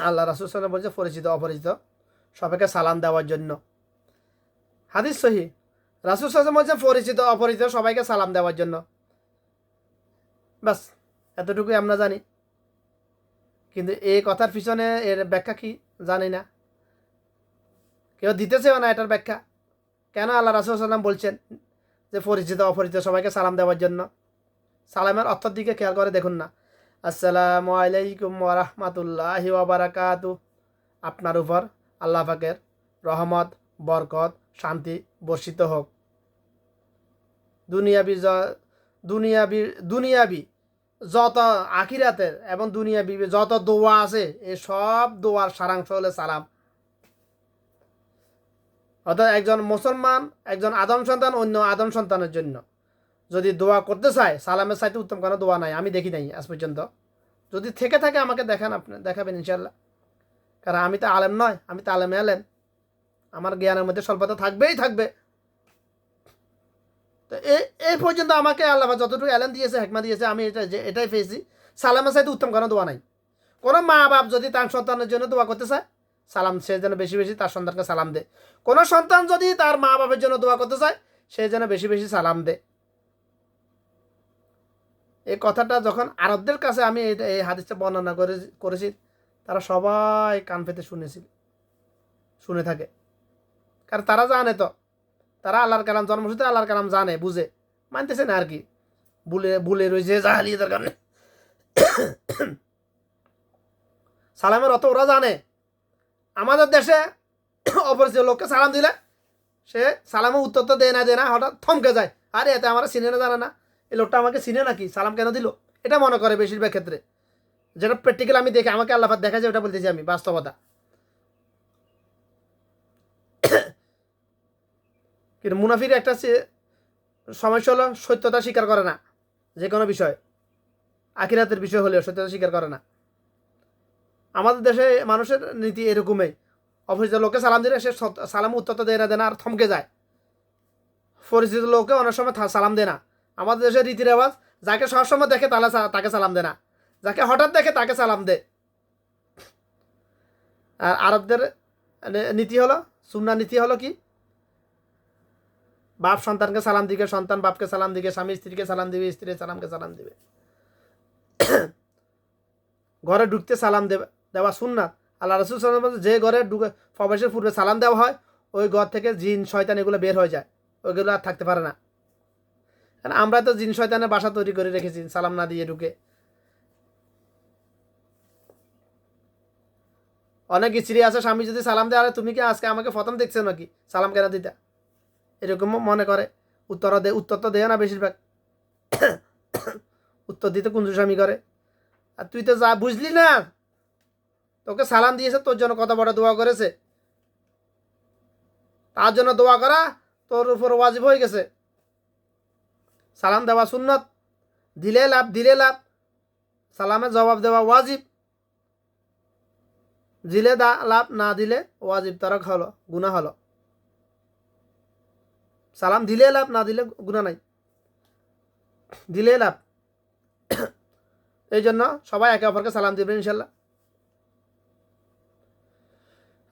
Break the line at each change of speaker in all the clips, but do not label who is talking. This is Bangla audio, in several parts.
আল্লাহ রাসূল সাল্লাল্লাহু আলাইহি ওয়াসাল্লাম বলছে পরিচিত অপরিচিত সবাইকে সালাম দেওয়ার জন্য। হাদিস সহিহ। রাসূল সাল্লাল্লাহু আলাইহি ওয়াসাল্লাম বলছে পরিচিত অপরিচিত সবাইকে সালাম দেওয়ার জন্য। বাস এতটুকুই আমরা জানি, কিন্তু এই কথার পিছনে এর ব্যাখ্যা কি জানি না, কেউ দিতেছেও না এটার ব্যাখ্যা। কেন আল্লাহ রাসূল সাল্লাল্লাহু আলাইহি ওয়াসাল্লাম বলছেন যে পরিচিত অপরিচিত সবাইকে সালাম দেওয়ার জন্য? সালামের অর্থের দিকে খেয়াল করে দেখুন না। আসসালামু আলাইকুম ওয়া রাহমাতুল্লাহি ওয়া বারাকাতুহু। আপনার উপর আল্লাহ পাকের রহমত, বরকত, শান্তি বর্ষিত হোক। দুনিয়াবি দুনিয়াবি দুনিয়াবি যত আখিরাতের এবং দুনিয়াবি যত দোয়া আছে এই সব দোয়ার সারাংশ হলে সালাম। অর্থাৎ একজন মুসলমান, একজন আদম সন্তান অন্য আদম সন্তানের জন্য যদি দোয়া করতে চায়, সালামের চাইতে উত্তম কোনো দোয়া নাই, আমি দেখি নাই আজ পর্যন্ত। যদি থেকে থাকে আমাকে দেখান, আপনি দেখাবেন ইনশাল্লাহ। কারণ আমি তো আলেম নয়, আমি তো আলেমে আলেম, আমার জ্ঞানের মধ্যে স্বল্পতা থাকবেই থাকবে। তো এই পর্যন্ত আমাকে আল্লাহ যতটুকু এলেম দিয়েছে, হেকমা দিয়েছে, আমি এটাই পেয়েছি। সালামের চাইতে উত্তম কোনো দোয়া নাই। কোনো মা বাপ যদি তার সন্তানের জন্য দোয়া করতে চায়, সালাম সে যেন বেশি বেশি তার সন্তানকে সালাম দেয়। কোনো সন্তান যদি তার মা বাপের জন্য দোয়া করতে চায়, সে যেন বেশি বেশি সালাম দেয়। এই কথাটা যখন আরবদের কাছে আমি এই হাদিসটা বর্ণনা করেছি, তারা সবাই কান পেতে শুনে থাকে। কারণ তারা জানে তো, তারা আল্লাহর কালাম জন্মসূত্রে আল্লাহর কালাম জানে, বুঝে, মানতেছে না আর কি, ভুলে রয়েছে জাহালিয়াতের কারণে। সালামের অত ওরা জানে। আমাদের দেশে অপরিচিত লোককে সালাম দিলে সে সালামের উত্তর তো দেয় না, হঠাৎ থমকে যায়, আরে এতে আমার চিনে না, জানে না, এই লোকটা আমাকে চিনে নাকি, সালাম কেন দিল, এটা মনে করে বেশিরভাগ ক্ষেত্রে। যেটা প্র্যাকটিক্যাল আমি দেখি, আমাকে আল্লাহ দেখা যায়, ওটা বলতেছি আমি, বাস্তবতা। কিন্তু মুনাফির একটা সমস্যা হলো সত্যতা স্বীকার করে না। যে কোনো বিষয়, আখিরাতের বিষয় হলেও সত্যতা স্বীকার করে না। আমাদের দেশে মানুষের নীতি এরকমই, অপরিচিত লোককে সালাম দিলে সে সালাম উত্তর দেয় না আর থমকে যায়। পরিচিত লোককে অনেক সময় সালাম দেয় না। আমাদের দেশের রীতি রেওয়াজ, যাকে সবসময় দেখে তাকে সালাম দেয় না, যাকে হঠাৎ দেখে তাকে সালাম দেয়। আর আরবদের নীতি হলো, সুন্নাহ নীতি হলো কি, বাপ সন্তানকে সালাম দিবে, সন্তান বাপকে সালাম দিবে, স্বামী স্ত্রীকে সালাম দিবে, স্ত্রী সালামকে সালাম দিবে। ঘরে ঢুকতে সালাম দেওয়া সুন্নাত। আল্লাহ রাসূল সাল্লাল্লাহু আলাইহি ওয়াসাল্লাম যে ঘরে ঢুকে প্রবেশের পূর্বে সালাম দেওয়া হয়, ওই ঘর থেকে জিন শয়তান এগুলো বের হয়ে যায়, ওইগুলো আর থাকতে পারে না। কারণ আমরা তো জিন শয়তানের বাসা তৈরি করে রেখেছি সালাম না দিয়ে ঢুকে। অনেক স্ত্রী আছে, স্বামী যদি সালাম দেয়, আরে তুমি কি আজকে আমাকে প্রথম দেখছো নাকি, সালাম কেন দিতা, এরকম মনে করে। উত্তর তো দেয় না বেশিরভাগ, উত্তর দিতে কুঞ্জুস্বামী করে। আর তুই তো যা বুঝলি না, তোকে সালাম দিয়েছে, তোর জন্য কত বড় দোয়া করেছে, তার জন্য দোয়া করা তোর উপর ওয়াজিব হয়ে গেছে। সালাম দেওয়া সুন্নত, দিলে লাভ, সালামের জবাব দেওয়া ওয়াজিব, দিলে লাভ, না দিলে ওয়াজিব তরক হলো, গুনাহ হলো। সালাম দিলে লাভ, না দিলে গুনাহ নাই, দিলে লাভ। এই জন্য সবাই একে অপরকে সালাম দিবেন ইনশাল্লাহ।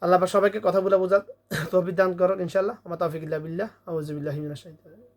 আল্লাহ সবাইকে কথা বলে বোঝার তৌফিক দান করুন ইনশাল্লাহ। আমার তৌফিক ইল্লা বিল্লাহ, আউযু বিল্লাহি মিনাশ শাইতানির রাজিম।